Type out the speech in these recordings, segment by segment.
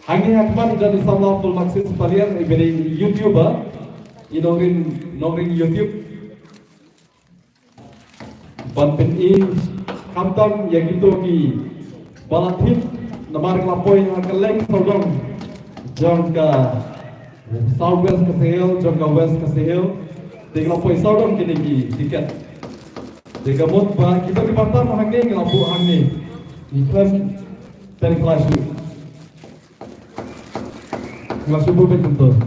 Angin hakman dan insyaallah full maksud sekalian dari YouTuber, nongring YouTube. Banten in kamtam yang itu ki balatin namar lapoy yang keleng saudong jangka southwest ke sehel jangka west ke sehel tiga lapoy saudong kini ki tiket tiga mot bah kita di pantai mahangnya ngelapu hangnya iklan dari kelas subuh betul.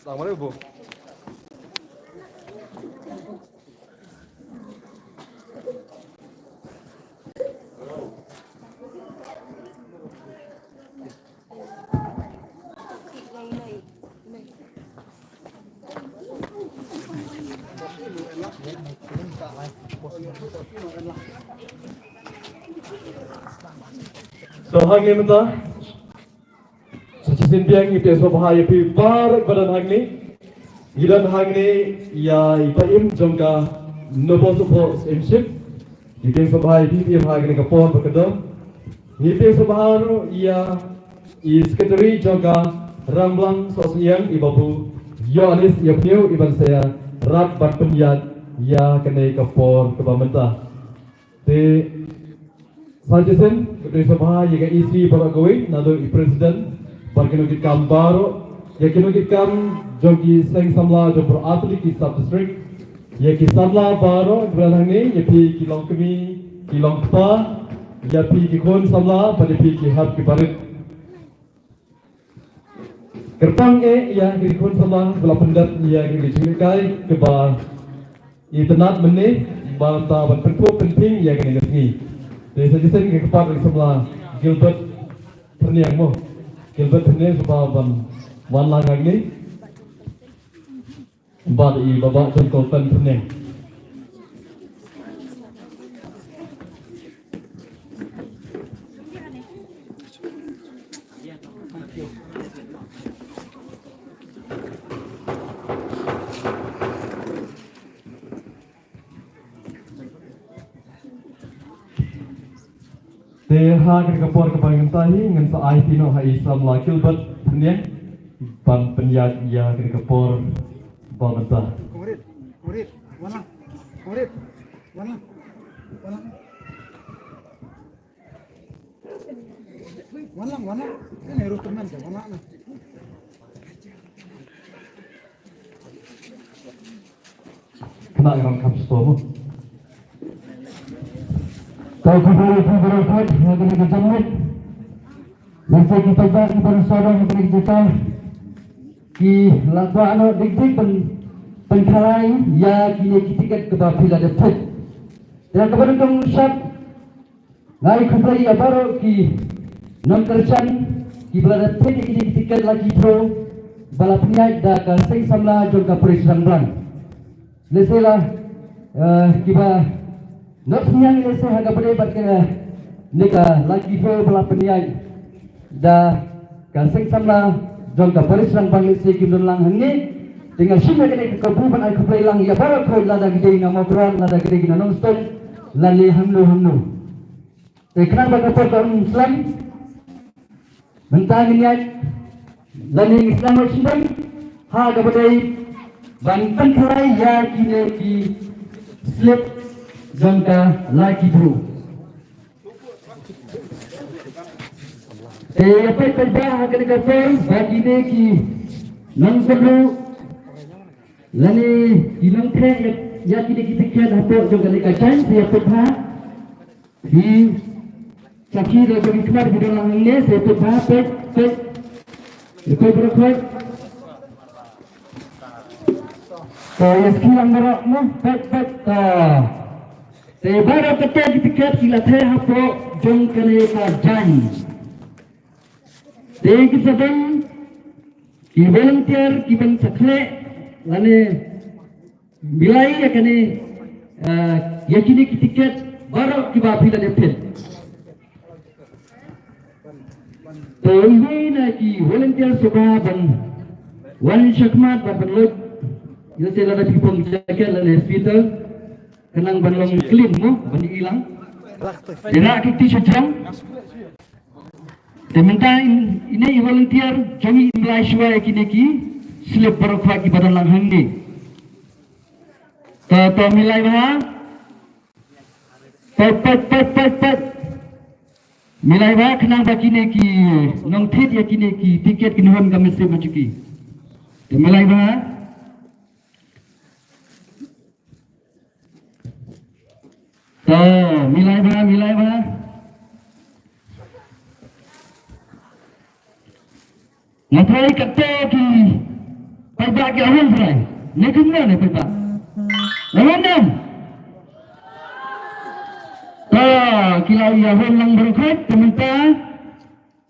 Assalamualaikum. So hangin mentah Sachin biang itu sobhaya pi bar badan hangni gidan hangni ya ipaim jongka nobo sobo emship itu sobhaya pi hangni kapon berkedam itu sobharo ya secretary jongka ramblang sosial ibabu Yohanes Yapniu iban saya rat berpenjat ya kenai kapon kebamentah te Sajasen kedua sabha yang isi para gawai nado presiden bagaimana kita baru ya kita jogi seng samla jo beratli ki sub district ya ki samla baru bulan ini ya pi kilong kami kilong pa ya pi ki kon samla pada pi ki hab ki barit kertang ya ki kon samla bela pendat ya ki cilikai ke ba internet meneh banta ban penting ya ki ngerti. Jadi saya ke kepada sebelah Gilbert Perniang mo, Gilbert Perniang sebelah wan langang ni, bad i babak jengkol Perniang. Deha kita kapor kebangan tahi ngan sa IT no hai Islam la Gilbert Perniang ban penyat ya kita kapor bantah. Murid, walang, ini harus teman je, walang na. Kena orang kapsul mo. Kau kembali ke berangkat yang kena kejamut. Nanti kita bagi bersama yang kena kita ki lagu anak dik-dik pengkalai ya kini kitikat ke bapila dapat. Dan kepada kong syab ngai kembali ya baru ki non kerjan ki belada tek kini kitikat lagi bro balapnya dah kasih samla jangka perisan bang. Leselah kiba Nafsnya ini saya agak berdebat kena nika lagi pro balapnya dah kasih samla jangka perisan bang lesi kimdon lang hangi dengan sini kena kebuban ay kuplay lang ya baru kau lada gede nama Quran lada gede gina nonstop lali hamnu. Kenapa kapal kaum Islam mentang niat lali Islam macam ha kepada bantan kerai ya kini ki slip jangka lagi bro. Apa kerja akan kapal bagi ni ki non perlu lani ilang trek ya kini kita kian apa juga lekacan saya pernah di Caki dah bagi kemar di dalam ini saya pernah pet itu berapa saya sekian berak mah pet saya baru kata kita sila saya apa jong kene kajan saya kisahkan ki volunteer ki ben sakle lani bilai ya kene yakini tiket baru kiba pila depil. Tolong lagi volunteer sebaban wan syakmat ban lot. Yo tela da pipong jaket la hospital kenang ban long clean mo ban ilang. Dina akiti syajang. Sementara ini volunteer kami imlai shwa kineki slip barokwa ki badan lang hangni. To milai ba? Pat. Milai ba kenang ba kineki nong thit ya kineki tiket kinhon kami se bajuki. To milai ba? To milai ba? Natrai kata ki pajak ke awal serai. Lekin mana pajak? Lawan nam. Kilau ya awal lang berkat teman-teman.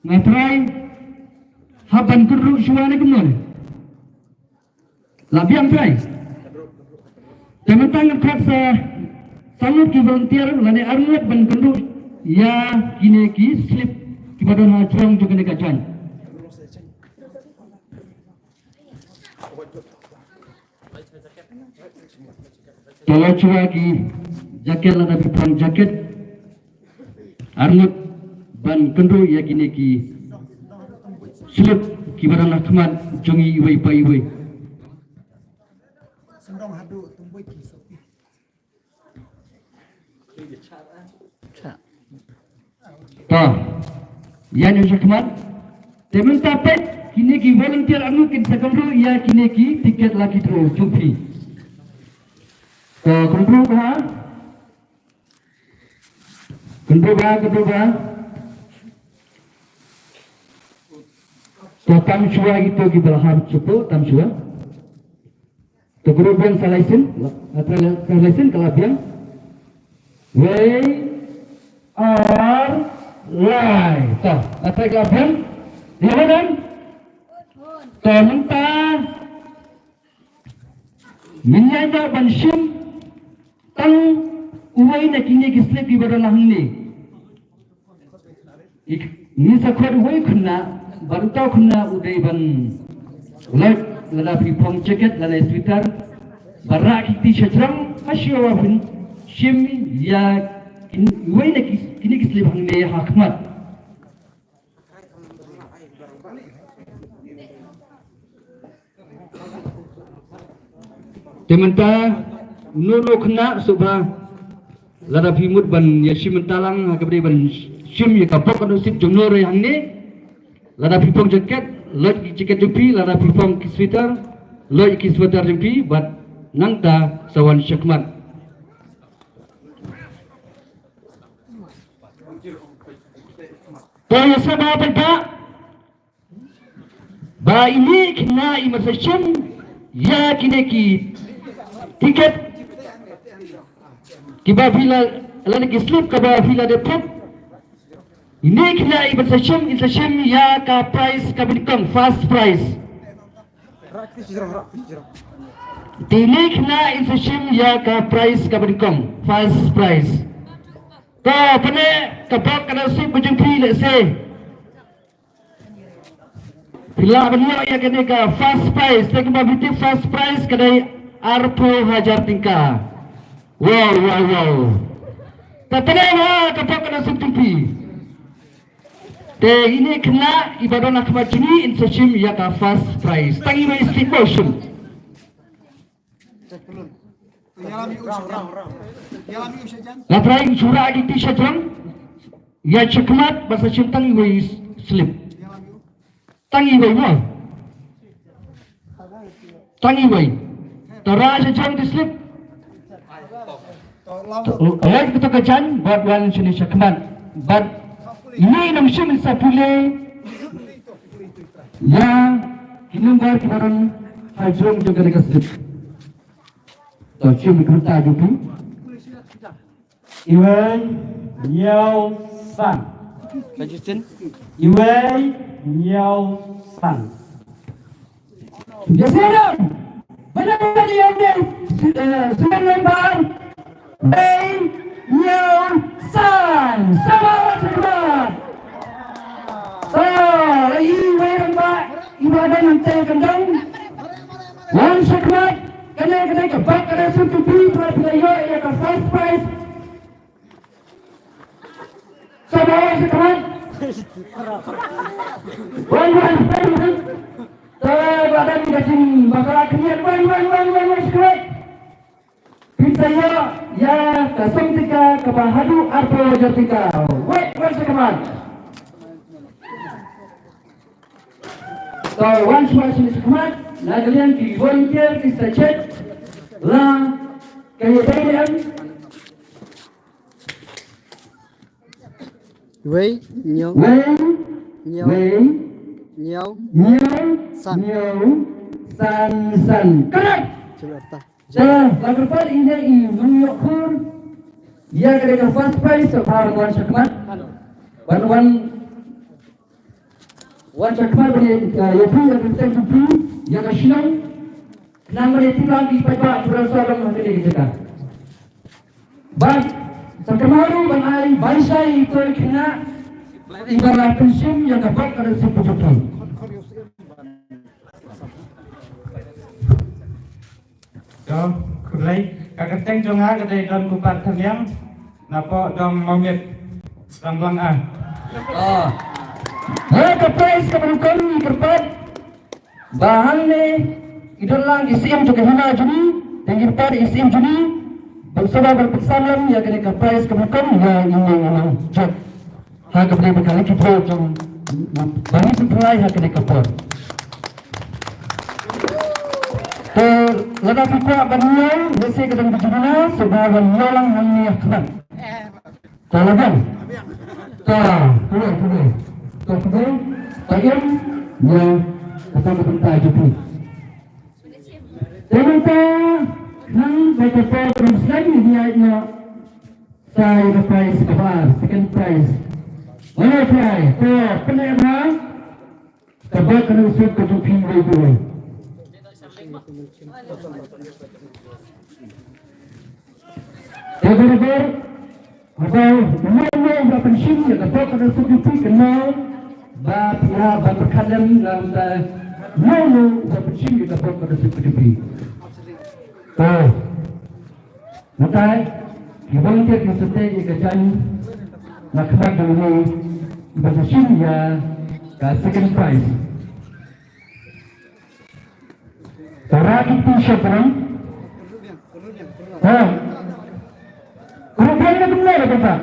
Natrai haban kuruk suara ni kemana? Labiang trai. Teman-teman kat sa sangat ki volunteer lani arnut ban kuruk ya kini ki slip ki badan hajrong juga dekat jalan. Kalau cuba ki jaket lah tapi pang jaket arnut ban kendu ya kini ki slip ki barang lakman jongi iwai pa iwai. Sendong hadu tumbui kisah. Yan yung syakmat. Temen tapet kini ki volunteer anu kin sekendu ya kini ki tiket lagi terus jumpi. Kendru ba? Tam shua itu ki belahar cukup tam shua. Guru biang salaisin, salaisin kalabiang. We are live. Apa kalabiang? Dia mana? Mentah minyanya banshim tang uwai na kini kislip di badan lahang ni. Ni sakwar uwai kunna barutau kunna udai ban ulat lada pipong jaket lada sweater barak kiti syajram hasyawa pun shim ya uwai na kini kislip hang ni hakmat. Teman-teman nuno kena subah lada pimut ban ya simentalang kepada ban sim ya kapok kan sip jumnor yang ni lada pipong jaket lot jaket jupi lada pipong sweater lot sweater jupi bat nangta sawan syakmat. Toya sabah apa ba ini kena imasasyon ya kineki tiket kiba bila lani kislip kaba bila depot ini kena ibatsashim ya ka price ka binikong fast price ini kena ibatsashim ya ka price ka binikong fast price to pane kapok kana sip bujung pri lese bila benua ya kene ka fast price te kiba biti fast price kadai Arpo hajar tingkah. Wow. Tatana kapok kana subtipi. Te ini kena ibadah nak macini insashim ya ka fast price. Tangi mai situation. Laprai surah di syajang. Ya cekmat bahasa cinta tangi slip. Tangi mai mo. Tangi mai. Tara syajang di slip. Ayat kita kacan buat wan sini cekmat. But ini nam syim sapule ya kinumbar kibaran hajung juga dekat slip. To syim kerta jupi. Iwai Yao San. Lanjutin. Iwai Yao San. Jasiran. Benar-benar dia ni. Sudah lembar. Hey Nyew San sama Sekmat. Lagi wayang Pak ibadah nanti kendang. Wan Sekmat kena kebak kena sutupi pelayo ya ke first prize. Sama Sekmat. Wan badan kasih bakal akhirnya wan Sekmat. Saya ya 03 Kebahadu Arto Jatika. Wait, one second. So once ini sekemat, nah kalian di volunteer di chat lah kayak BDM. Wei, nhiều, Wei, nhiều, Wei, nhiều, San, San. Correct. coba ta. Lagu depan ini mengukur dia kena first prize sebarang wan sekemat. Wan sekemat boleh ya pun yang kita cuci yang kesinau nama dia tilang di pajak berasa orang macam ni kita. Bang sekemaru banai bangsa itu kena ibarat pensim yang dapat ada sepucuk. Đó, lấy các cái tranh cho ngã cái đây đơn của bạn thân em là có đồng mong nhiệt đồng vâng à. Kapres kemudian kerpat bahan ni idolang isim juga hina juni tinggi pada isim juni bersama berpesanan ya kena kapres kemudian ya ini jod ha kemudian berkali kita jom bagi sempurna ha kena kapur. Lada fikwa banyak, nasi kedeng berjumlah sebuah banyolang hanya akhlak. Kalau kan, kemudian, bagian yang akan berbentak juga. Ternyata, nang baca terus lagi dia nya saya prize kabar, second prize. Mana prize? Kenapa? Kabar kena usut kejumpin itu. Benar-benar atau mana yang penting ya dapat pada suatu kenal bahagia berkadam dalam mana yang penting ya dapat pada suatu maka kita kita setelah kerjaan nak kerja dulu berhasil ya ke second prize. Orang itu siapa? Kemudian kita benar kata.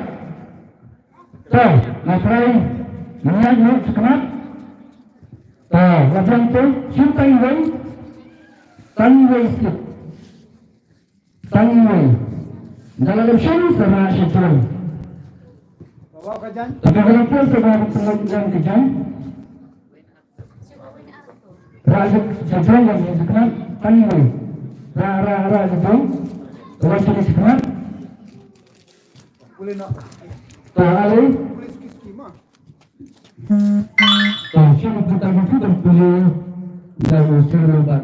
Nasrai, mana sekarang? Lapan tu, siapa ini? Tanway. Dalam sini sama siapa? Bawa kajian. Tapi kalau pun sebab pengajian kajian, rajuk sejarah yang sekarang Tanway. Raja sejarah, orang sini sekarang. Boleh nak. Tahu? Boleh sikit-sikit mah. Siapa pertama tu boleh dalam seremban.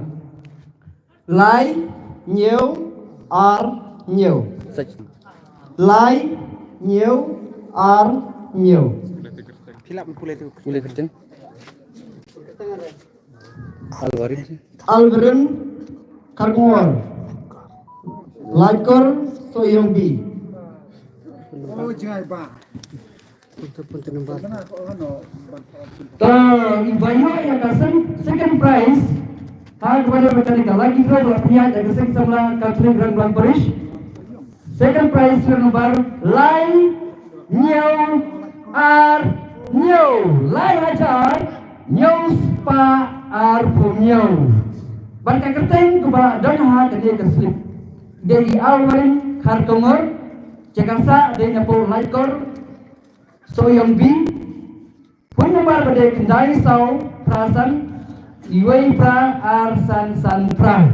Lai nhiều ar nhiều. Lai nhiều ar nhiều. Filap boleh tu. Boleh kerja. Alvarin Kargor Laikor Soyombi. Oh jangan ba. Mana kau ano? Banyak yang kasih second prize. Hal kepada mereka lagi kalau pihak dari sekolah Kaltri Grand Bang Paris. Second prize nomor Lai New Ar New Lai Hajar New Spa Ar New. Bangka kerteng kepada donha kedai keslip. Dari Alwarin Kartongor Jakarta dari Nepal Laikor Soyombi Punumar pada kendai sau perasan Iwai pra arsan san pra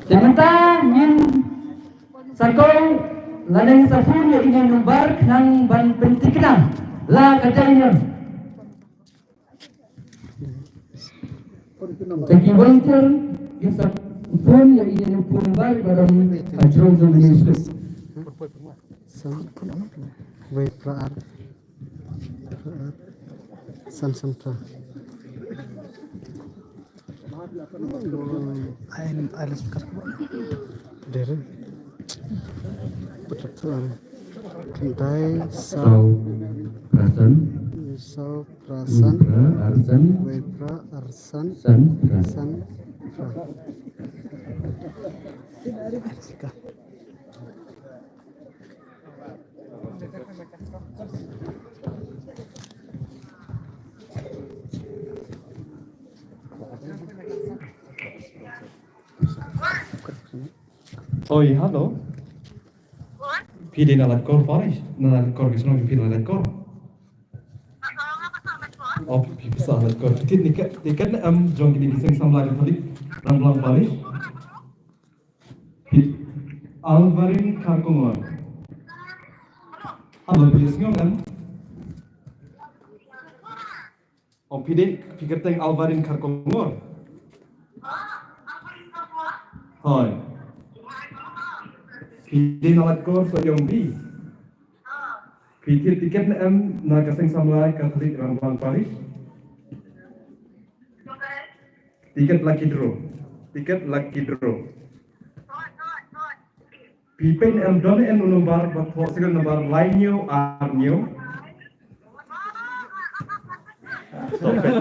Sementara min sakong ladang sapun yang ingin numbar nang ban pentikna la kadainya Bagi volunteer yang sapun yang ingin numbar dalam ajrong Indonesia Wait pra san pra Air sukar ko. dere betul kintai Prasan sau prasan Arsan wait pra arsan San san pra Sika. Oi, halo. Pilih nalat kor Paris, nalat kor kesana pilih nalat kor. Oh, bisa nalat kor. Tiket jong kini kisah sambil tadi ramblang Paris. Alvarin Karkongon. Halo, pilih singgah kan? Oh, pikir teng Alvarin Karkongon. Hai. Pilih nalat kor soyong bi. Pikir tiket na kaseng samlai Katolik ramblang Paris. Tiket lucky draw. Pipen don nomor possible nomor lainnya arnyo. Topet.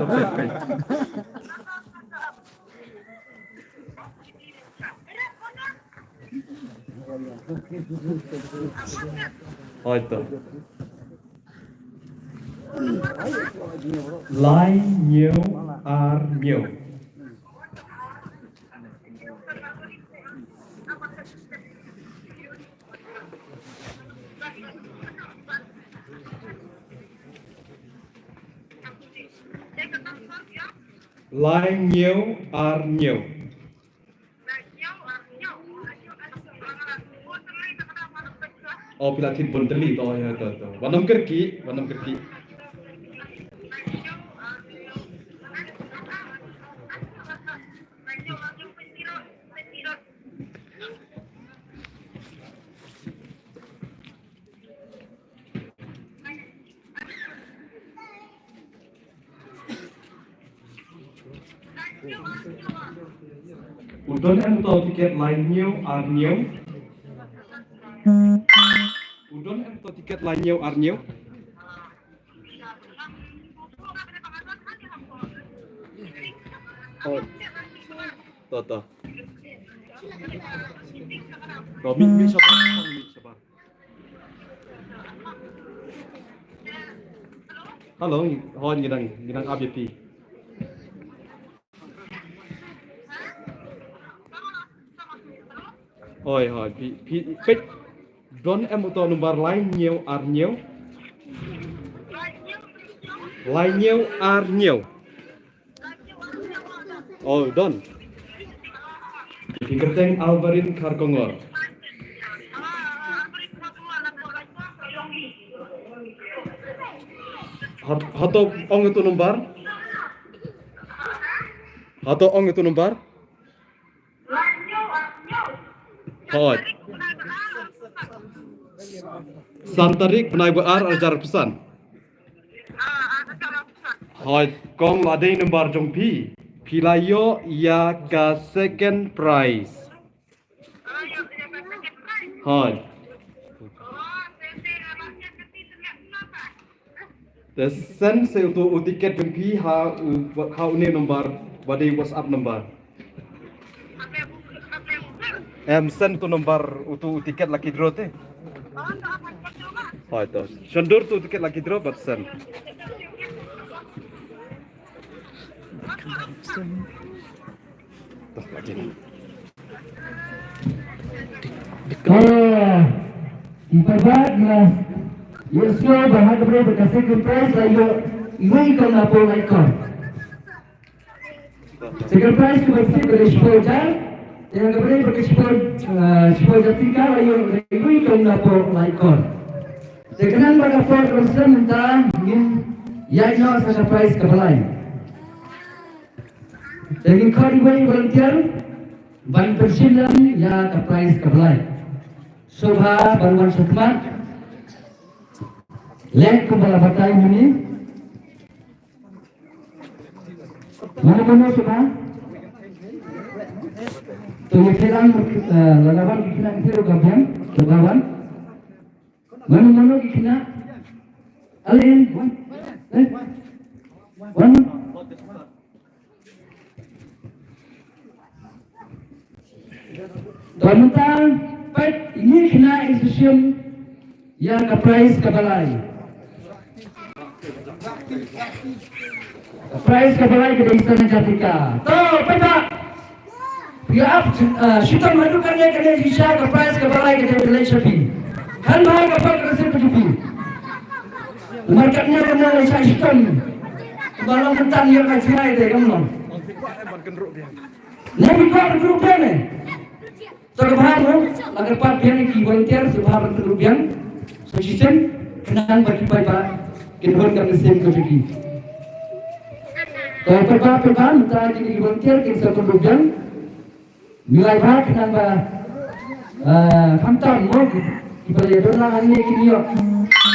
Oh itu. Lainnya arnyo. Lainnya arnyo. Oh, pilatin bundeli toh ya toh. Wanam kerki. Udon atau tiket lainnya arnyo. Udon atau tiket lainnya arnyo. Oh, toh. Mi sabar. Halo, hon gidang ABP. Hoi, pik don atau nomor lainnya arnyo. Oh, don. Pinkerteng Alvarin Karkongor. Hato ong itu nomor. Hoi. Santarik penai bear ajar pesan. Hoi, kong ladai nomor jongpi. Pilayo ya ka second prize. Hoi. Sen se untuk tiket jongpi ha ini nomor badai WhatsApp nomor. Sen tu nomor untuk tiket lucky draw te. Hoi to. Shandur tu tiket lucky draw but sen. Kita jelas. Yesyo bahan kepada berkasih prize layu ingin kau lapor laikor. Second prize kebersih dari Spoja yang kepada berkasih Spoja 3 layu ingin kau lapor laikor. Sekarang berlapor persen minta ingin yang no second prize kebelai. Dengan kau dibuat volunteer ban persilan ya ke prize kebelai. Sobha Banwan Sukmat Lek kembali batai ini. Mana semua? Tuh kira lagawan kira kira gabian lagawan. Mana kira alin one. Tentang pet ini kena institusi yang ke prize ke balai. Prize ke balai ke Istana Jatika. Tuh, petak. Ya, kita maju kerja bisa ke prize ke balai ke balai Shafi. Kan bahaya apa kerja Shafi. Marketnya kena saya sistem. Kalau tentang yang kacau itu kamu. Nabi kau grup ni. Terbahamu agar partai ki volunteer sebab kerugian sosial kenang bagi bapak kedua kami sen kejadi. Kalau perban minta jadi volunteer ki kerugian nilai bah kenang bah kantor mau ibadah dolar ini kini yo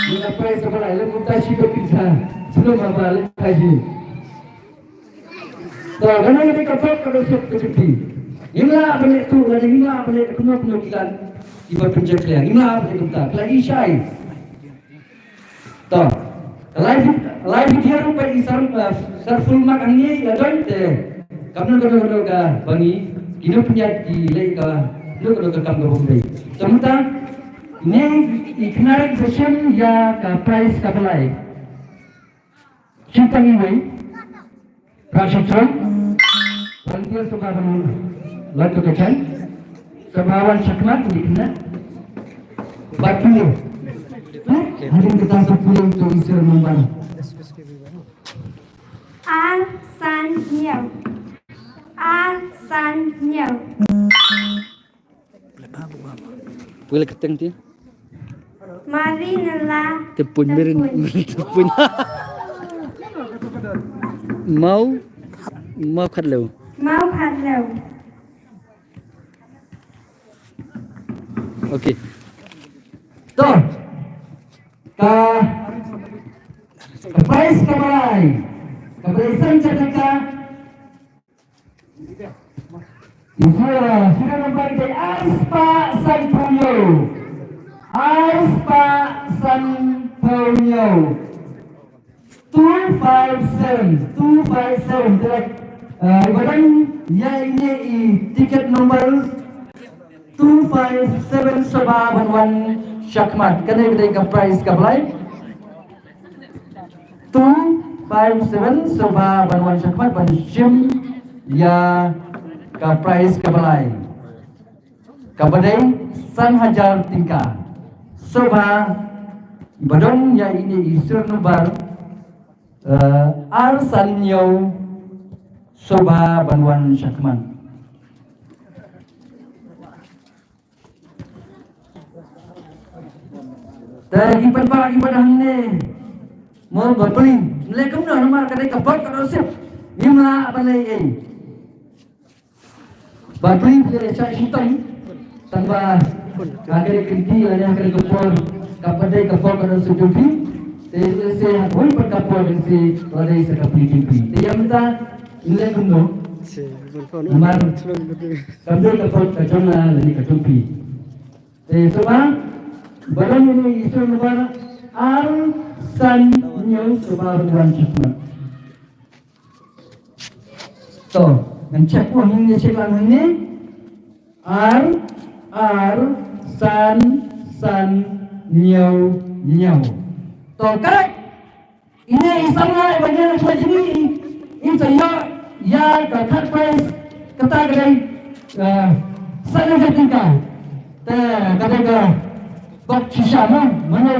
nilai price sebelah lem minta siapa bisa sebelum apa lem kaji. Kalau kenang ini kapal kalau siap kejadi. Imla balik tu, ada imla balik kuno kilan iba penjeklian. Imla balik kita, lagi syai. Toh, live video rupa di sarful makan ni, ada te. Kamu kalau ka bangi, kini punya di lagi ka, kalau kamu berbunyi. Sementara ini ikhnarik session ya ka price ka balai. Cinta ini, Rashidron, volunteer suka Lalu kecil, sebawan sakmat dikena, batu. Hari kita sepuluh tu isir memban. San Nyau. Boleh keteng tu? Mari nela. Tepun tepun. Mau kadlau. Mau kadlau. Okey. Toh. Prize kabalai. Keberisian Jakarta. Sudah nampak dari Arspa Santonio. Arspa Santonio. 257 direct. Badan ya ini tiket nomor 257 Sababan Syakmat. Kena kita prize kabalai 257 Sababan Syakmat ban Jim ya ka prize kabalai. Kabadai San Hajar tingkah. Soba badan ya ini isur nubar Arsanyo Soba Banwan Syakmat. Dari pagi pada ini mau berbeli, mulai kemana nama kadai kabut kalau siap, imla balai berbeli dari cak hitam tanpa kadai kinti ada kadai kabut, kadai kabut kalau sejuti, saya boleh berkabut si ladai sekapli kinti. Dia minta mulai kemana, nomor kadai kabut kacana lagi kacupi. Sebab badan ini isu negara Arsanyo Soba Banwan Syakmat. So, mencek pun ini ceklan ini Arsanyo. So, correct. Ini isangnya bagian macam ini. Ini saya ya third prize kata kedai sana jatika. Kata Bak Chisama, mana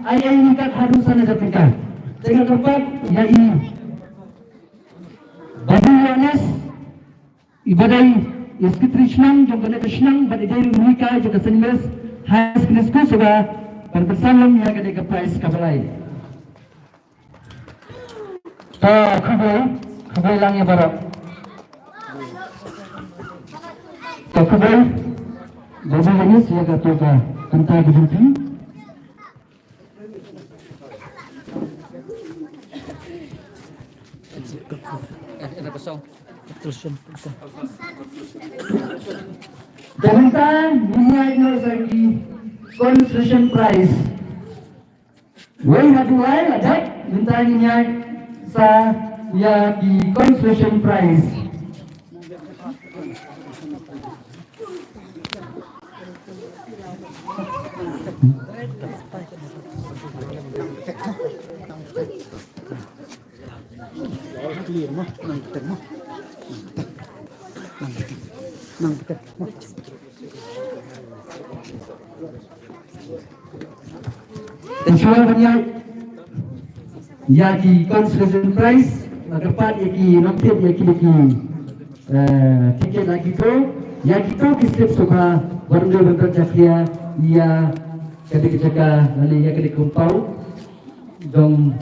ayah ini kat hadusan ada tingkah. Tengah tempat ya ini. Badu Yanes ibadai iskitrishnang juga nak krishnang badai ruhika juga senmes has krisku sebab bersalam ya kadai prize kabalai. Kubai langnya barat. Kubai Badu Yanes ya kata tentang kejutan. Teman-teman, binianya lagi construction price. Wai haduai ada bintangnya sa ya di construction price. Clear mo, nang kita mo. Nang kita mo. Insyaallah ya di construction price dapat ya ki notit ya ki tiket lagi tu ya kita kisip suka baru jakia ya ketika jaga lalu ya ketika kumpau dong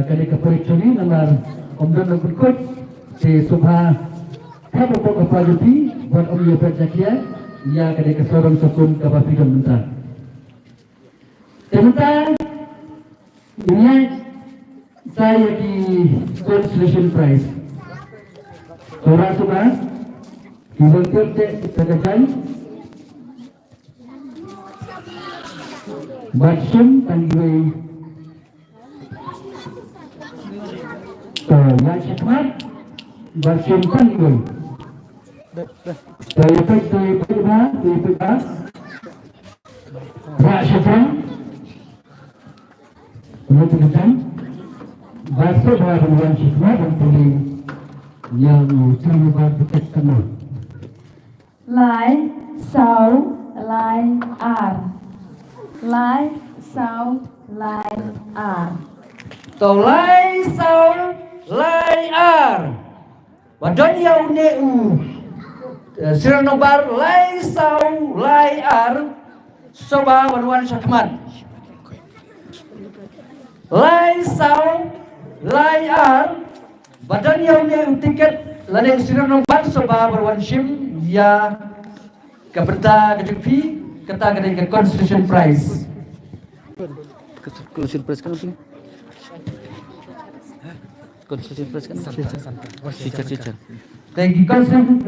ketika periksa ni nomor omdan dan berikut si subha kamu kok apa jadi buat om ya jakia ya ketika seorang sokun kapal film mentah. Teman-teman, ini saya di construction price. Orang semua kita kerja terkesan, batsum tanggung, yang cepat, batsum tanggung. Dari peta, rakyat. Kemudian bahasa baru yang hikmah dan boleh yang terlibat berkaitan. Lai sau lai ar. Lai sau lai ar. Tolai sau lai ar. Badan yang neu sirnobar lai sau lai ar. Soba baruan sakman. Lai sau lai ar badan yang tiket lalu sirnobar soba baruan sim ya keberta kejupi kata ke construction price. Construction price kan apa? Construction price kan? Sicar. Thank you construction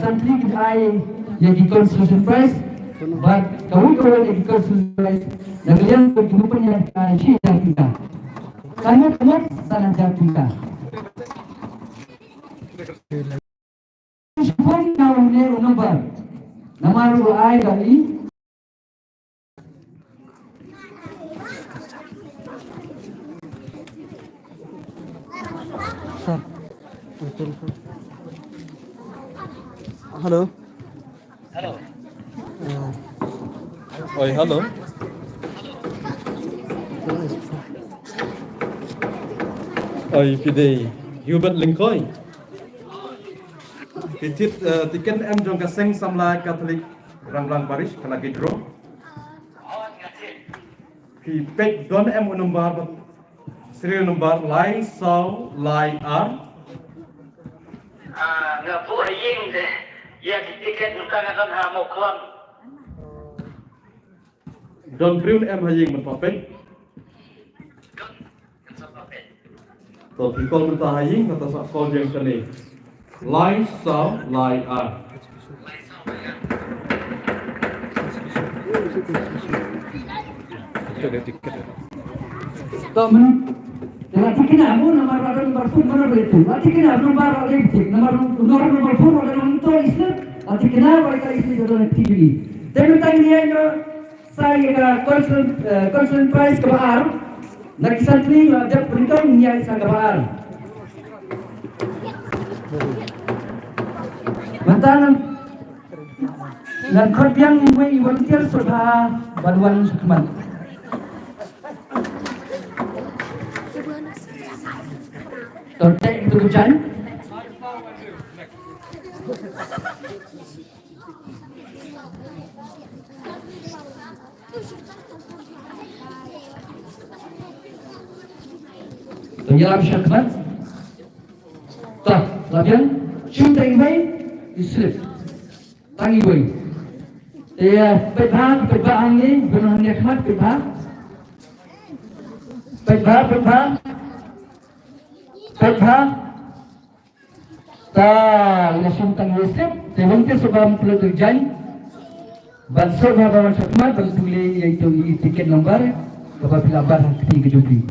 something I yang construction price but kau yang construction price yang kehidupan yang sih kita. Kami teman sana kita. Semua kau ni nomor ai dari Halo. Oi, halo. Oi, pidei Hubert Lincoln. Titit tiket em jong kaseng samla Katolik Ramblang Paris kala gidro. Ki pek don em nomor serial nomor lai sau lai ar. Nga po aying de ya di tiket nukang akan hamo klam. Don priun em haying menpapek. So people mentah haying kata sak kol yang kene. Lai sau lai ar. Teman, nanti kena mu nomor phone mana begitu? Nanti kena nomor elektrik, nomor phone orang itu Islam. Nanti kena mereka Islam orang tinggi. Tapi tadi yang saya concern price kebar, nak santri ada perintah niat saya kebar. Mantan, nak kerjaan ini volunteer sudah bantuan sekeman. Tontek itu hujan. Penyelam syakmat. Tak, latihan. Cinta ini diselip. Tangi boy. Peta angin, benar nyakmat peta. Pekha ta langsung tang Yusuf tewangke sebab perlu terjadi banso bahawan sakmat bertulis yaitu tiket lembar apabila barang ketiga jupi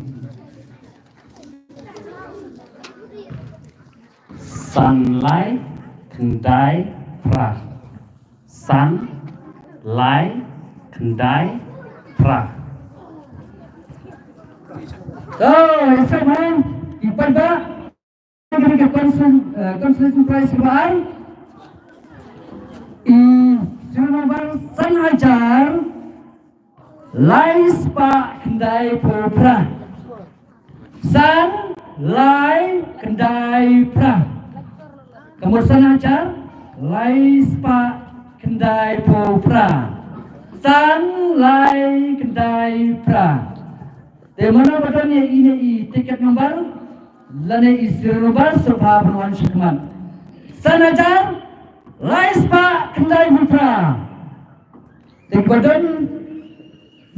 Sunlight Kendai Pra Sunlight Kendai Pra oh sama ibadah kita consolation prize kebahan Nomor San Hajar Lais Pak Kendai Pra San Lai Kendai Pra Nomor San Hajar Lais Pak Kendai Pra San Lai Kendai Pra di mana badannya ini tiket nomor lane isi nomor sebab penuan syikman San Hajar Lais Pak Kendai Putra. Di badan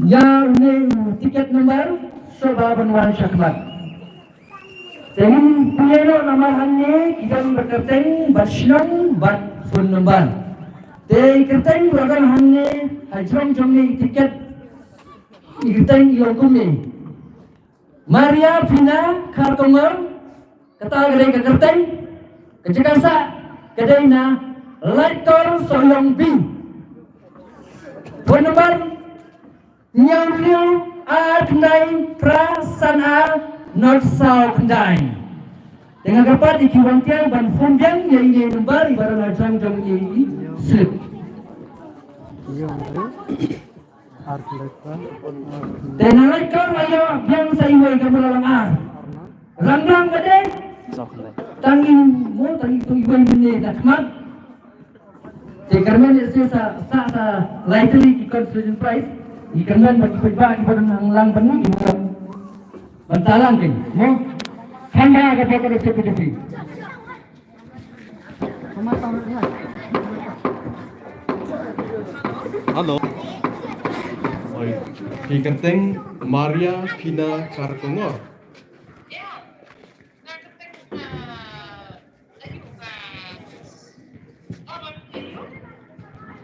yang ini tiket nomor sebab penuan syakmat. Dengan pilih nama hanya kita berkerteng bersilang berfun nombor. Di kerteng beragam hanya hajrong jomni tiket kerteng ilokumni. Maria Pina Kartongor kata kedai kerteng kejekasa kedai na Laikor Soyong Bing phone number Nyang Liu A Kendai Prasana North South Kendai dengan dapat ikiwantian ban fundian yang ini nomor ibarat lajang jam ini slip dan Laikor ayo yang saya iwai kamu lalang rang kadai tangin mo tangin tu iwai bini nakmat karena ini sa likely di consolation prize ikan bagi pembak di badan lang penuh di bantalan kan mo handa kata kata seperti Halo. Di kerteng Maria Pina Kartongor.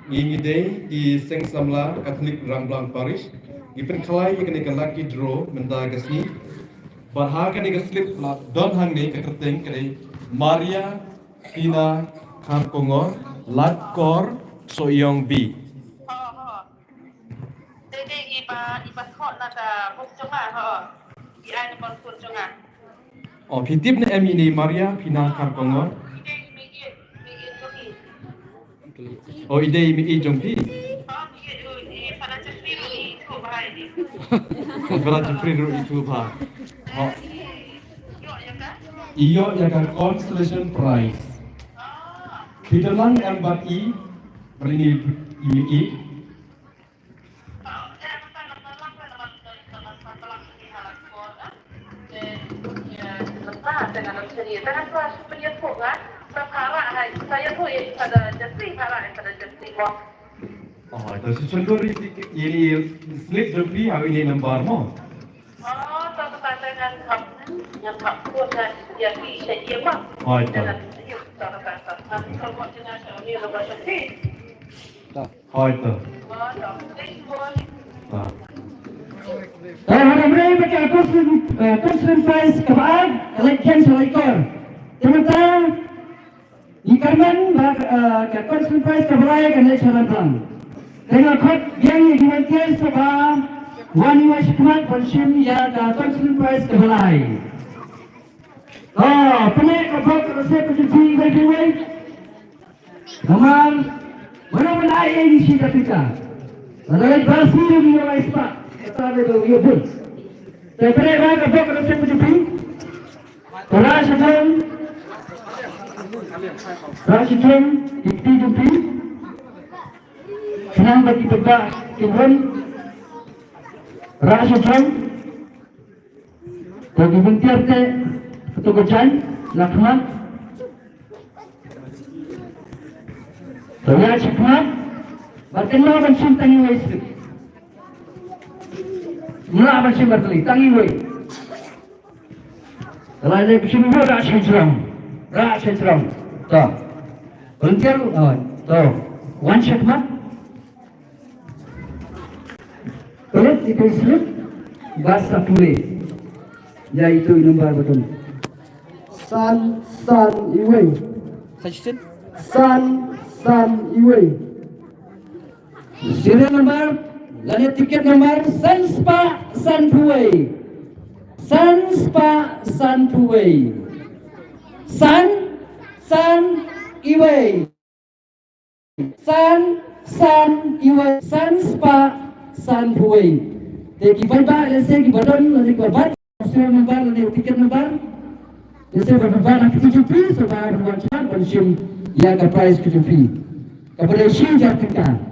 Ini di Seng Samla Katolik Ramblang Parish. Gipen kalai ikan ikan laki draw menda gasni. Barhakan ikan slip don hang ni kerteng kali Maria Pina Kartongor Latkor Soyong B. Jadi iba kok nada bos cuma Ian bos cuma. Oh, pitip na ini Maria Pina Kartongor. Oh, ide imi jompi. Para jepri ru itu bah. Oh. Iyo yang constellation prize. Kita lang yang baki berini imi. Dengan cerita kan kelas penyebut kan perkara saya tuh pada justri pada justri kok. Oh, itu contoh ini slip jompi hari ini nomor mo. Oh, dengan yang tak pun dan dia bisa dia mah. Oh, itu. Kalau jenazah ini lebih sedih. Oh, itu. Hari ini pakai consolation prize kebahan election selektor. Sementara ikan ke consolation prize kebahan election selektor. Dengan kod yang dimanfaatkan sebab wanita sekolah pensiun ya ke consolation prize kebahan. Oh, punya kod resep pencuci bagi wei. Nomor mana ini sih kita? Adalah basi yang mulai start. Kita ada dua pun. Tapi mereka kod resep pencuci. Rasikan ikti jumpi. Senang bagi tegak Tuhan. Rasikan bagi bentiar te petugasan lakman. Saya cakap berkenal dengan tangi wei. Mula bersin berkali tangi wei. Lain bersemua rak sentrong. Tuh. Volunteer, tuh. One shot mat. Boleh dikasih bahasa pulih. Yaitu nomor betul. San Iwei. San Iwei. Serial nomor, lalu tiket nomor San Puwei. San Puwei. San Iwei. San Puwei. Jadi bapak, saya di badan, lalu bapak, serial nomor, lalu tiket nomor. Jadi bapak nak KTP, sebab berwajib bersim ya ke price KTP. Kepada si Jakarta.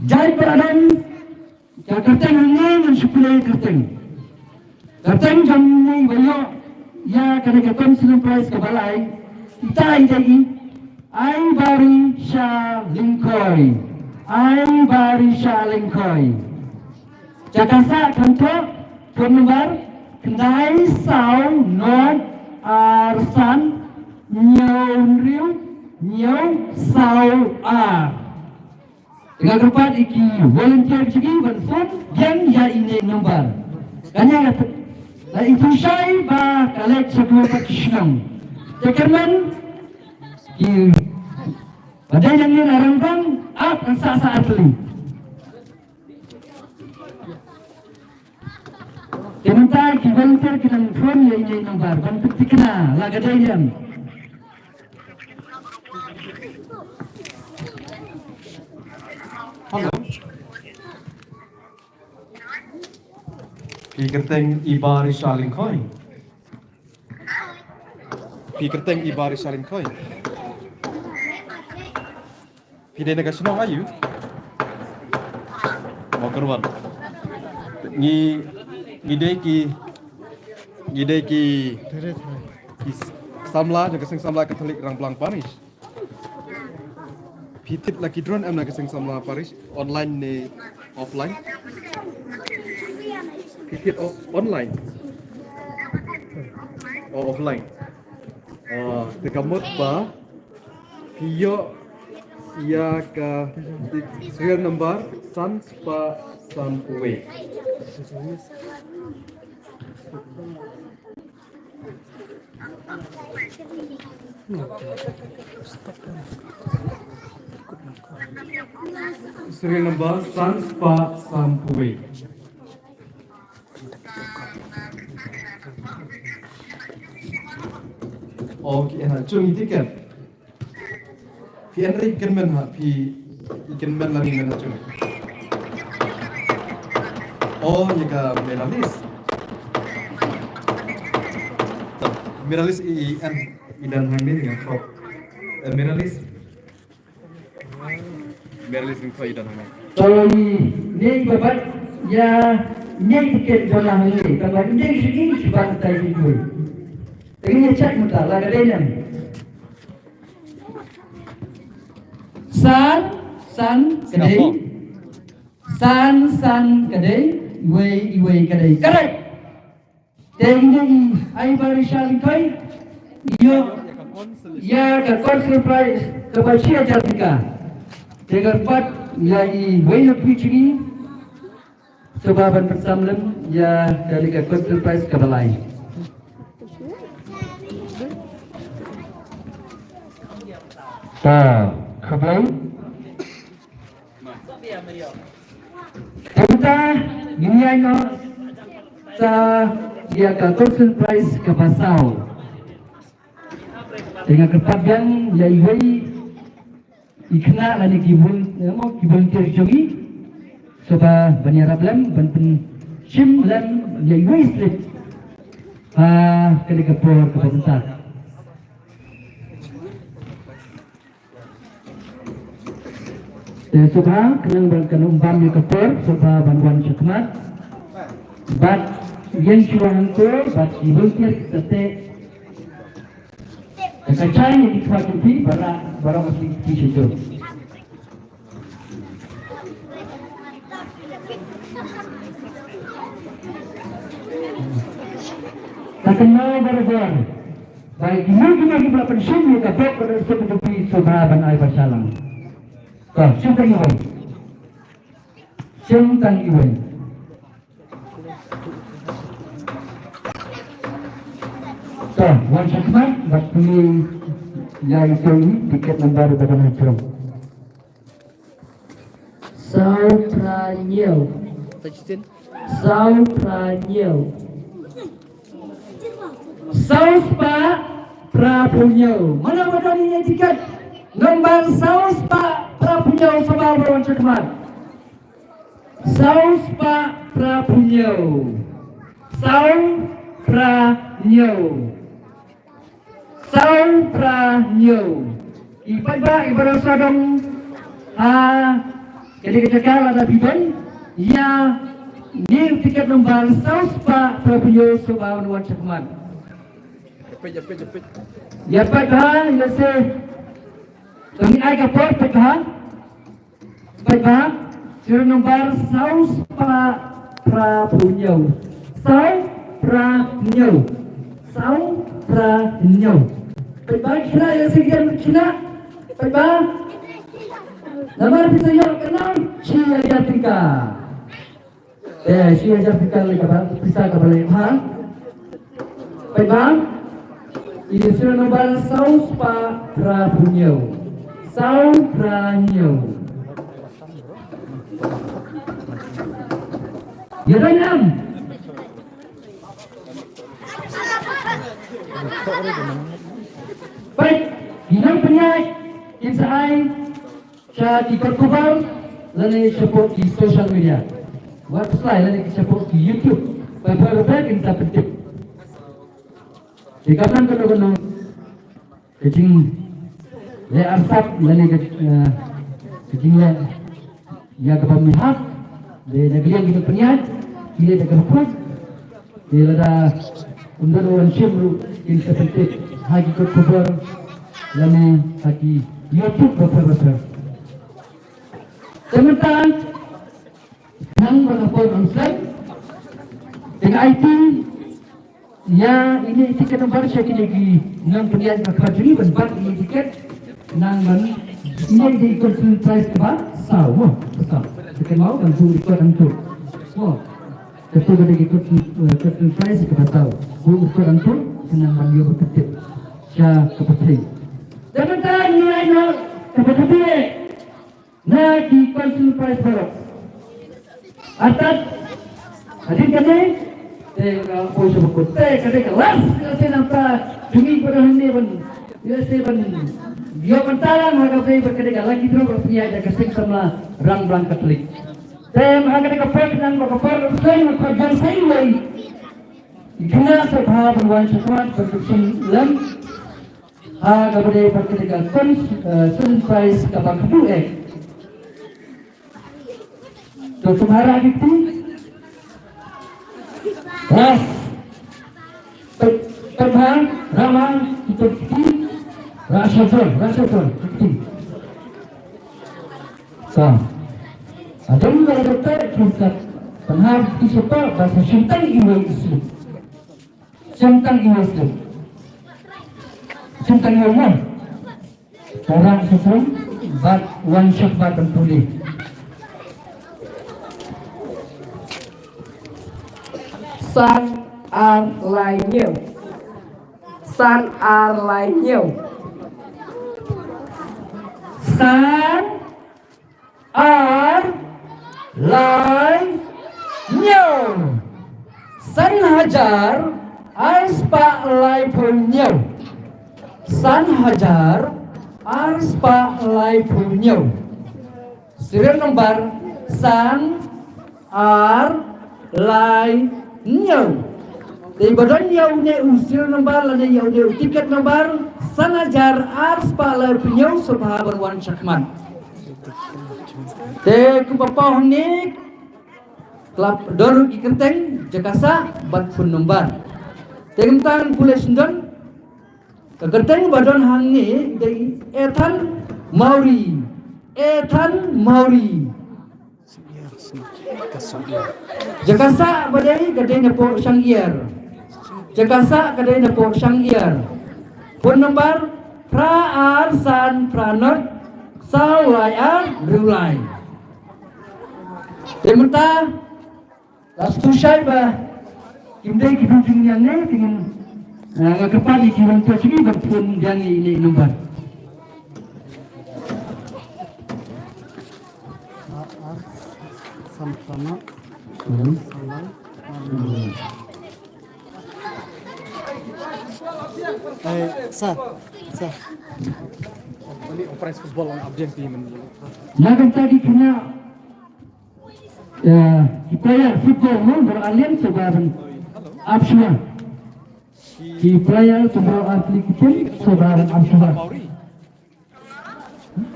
Jai peradan Jakarta ini mensyukuri Jakarta jam ini bayo ya kerana konsulen price ke balai kita idai ai bari sha lingkoi Jakarta kantor phone number kendai sau non arsan nyau sau dengan tempat iki volunteer segi benfon yang ya ini nomor kanya itu saya ba kalek sebuah pakishnam tekerman ki pada yang ini arangkang akan saat li sementara ki volunteer kita phone ya ini nomor bentuk tikna lagadai jam Hello. Pikerteng ibari shaling coin. Pide nagasino ayu. Mau keruan. Ngideki samla nagasing samla Katolik rang Blang Paris. Pitit lagi drone am nagasing samla Paris online ni offline. Pitit online. Offline. Tekamot ba Pio ya ka serial number San Puwei. Serial number San Puwei. Okay, cung tiket. Pi Enrique ikan ha, pi ikan lagi mana cung. Jika Meralis idan hangin ya kok. Meralis info idan hangin. Kalau ni bapak ya ni tiket bola ni, kalau ni segi sebab tadi tu. Ini cek muta laga denam. San kedai, iwei kedai. Correct. Ini ai barisal kai. Ya ke konsul price kebacia jatika. Dengan pat ya iwei lebih ciri. Sebaban bersamlem ya dari ke konsul price kebalai. Kebal. Kita ini ayo sa dia ke konsul price ke pasau. Dengan kepabian ya iwei ikna lani kibun terjogi sebab banyarab lem banten sim lem ya iwei slip kali kepor kebentar. Subha kenang umpam ni kepor subha bantuan syakmat bat yang curang tu bat ibuntir sete kacang yang dikhawatirkan barang masih di situ. Terkenal berbuat. Baik lagi pula pensiun juga baik pada seperti Subhaban ay Basalang. Kau sintang iwan. Sintang iwan. So, Wan Syakmat, waktu yang ini tiket yang baru pada Metro. Sao Pranyo. Sao Pranyo. Sauspa Prapunyo. Mana ini tiket? Nombor Sauspa Prapunyo sama Wan Syakmat. Sauspa Prapunyo. Sau Pranyo. Sau Pranyo. Ibarat sadong jadi kecekal ada bidan ya ni tiket nombor Sauspa Prapunyo sama Wan Syakmat. Ya pagha ya se kami ay kapor pagha sir nombor Sauspa Prapunyo. Sau Pranyo. Sau Pranyo. Pagha kina ya se kina pagha nomor bisa yo kenal Cia Jatika. Cia Jatika lagi bisa kembali ha. Pagha ini sudah nombor Sauspa Prapunyo. Sau Pranyo. Ya danyam. Baik, hinang penyai insai sa tikot kubal lalu support di social media. Website lalu support di YouTube. Beberapa kita penting. Dikapan kena kecing le asap lalu kecing le ya kepemihak le negeri yang kita penyat dia dah keput dia ada untuk orang syamru kita penting hagi kubur lalu hagi YouTube beberapa. Teman-teman, nang berapa orang dengan IT ya ini tiket nombor saya lagi nang pilihan kafajri benpat ini tiket nang ini di konsultasi kebat sawo besar tiket mau dan tu ikut antu semua ketua dari konsultasi kebat sawo bu ikut antu senang mandio berketik saya kepeting teman-teman nilai nol kepeting nah di konsultasi baru atas hadir kami oh sebut kadang kelas saya nampak demi berhenti pun saya pun dia pentaran maka saya berkedek lagi terus berpunya ada kesing sama rang Katolik saya mengajar kapal dan kapal saya mengajar saya lagi kena sebab Wan Syakmat berkesan lem kepada berkedek konsultasi kapal kedua terus semara gitu. Yes. Terbang, ramang, kita rasakan. So, ada juga dokter kita pernah disupport bahasa Sintang Iwan Islam. Sintang Iwan. Orang sesuai, bat Wan Syakmat bertulis. San Arlainyo. San Arlainyo. San Arlainyo. San Hajar Arspa Laipunyo. San Hajar Arspa Laipunyo. Serial nomor San Arlainyo. Di badan yang usil nomor lada yang tiket nomor Sanajar Arspa Laipunyo Subhaban Wan Syakmat. Te kupapau ni klub doru ikenteng Jakasa bat phone number. Te kemtan pulis ndon kekenteng badan hang ni dari Ethan Mauri. Jakasa badai gadai nepo Sangyer. Cekasa kadai na po siyang iyar. Phone number Praar San Pranot Salayar Rulay. Tementa last two shy ba? Imday kibujung yang ni dengan ngakapali kiwan tu sini berpun yang ini nomor. Sama-sama. Sir. Ini operasi football ang abjeng team. Lagan tadi kena player football no beralih sebarang absua. Ki player sebarang atlet kita sebarang absua.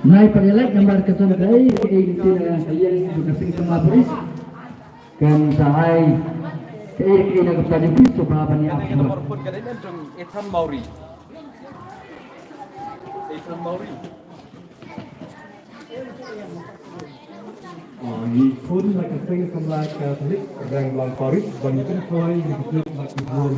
Naik penilai gambar kesan dari kalian juga sing kemarin kan sahai kira kepada itu sebarang absua. pun kadang jong Ethan Mauri. Ethan Mauri. Ni pun like a thing from like Katolik, orang Blanc Paris, banyak kan kau yang ikut nak ikut